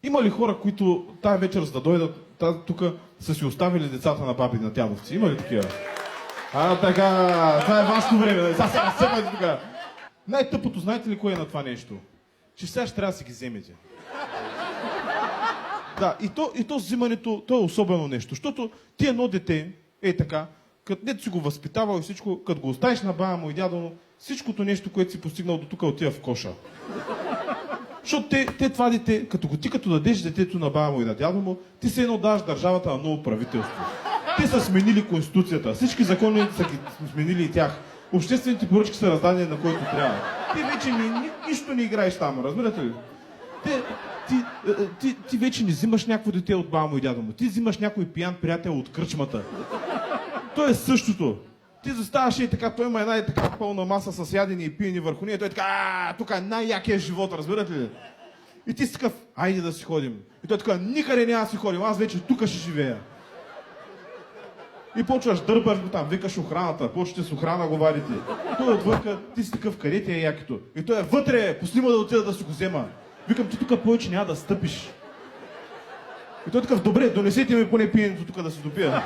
Има ли хора, които тая вечер за да дойдат тук са си оставили децата на баби на дядовци? Има ли такива? Така, това е вашето време. Сега тук. Най-тъпото, знаете ли кое е на това нещо? Че сега ще трябва да си ги вземете. Да, и то взимането, то е особено нещо, защото ти едно дете, така, като не си го възпитавал и всичко, като го оставиш на баба му и дядо му, всичкото нещо, което си постигнал до тук, отива в коша. Защото те това дете, като дадеш детето на баба му и на дядо му, ти се едно даваш държавата на ново правителство. Те са сменили конституцията, всички закони са ги сменили и тях. Обществените поръчки са раздадени на който трябва. Ти вече нищо не играеш там, разбирате ли? Ти вече не взимаш някакво дете от баба му и дядо му. Ти взимаш някой пиян приятел от кръчмата. То е същото. Ти заставаш и така, той има една така пълна маса с ядени и пиени върху нея. Той е така, тук е най-якия живот, разбирате ли? И ти си такъв, айде да си ходим. И той е така, никъде няма да си ходим, аз вече тук ще живея. И почваш дърпаш го там, викаш охраната, почвате с охрана го вадите. Той отвънка, ти си такъв, къде ти е якито? И той е вътре, пуснима да отида да си го взема. Викам, ти тук повече няма да стъпиш. И той е такъв, добре, донесете ми поне пиенето тук да се допия.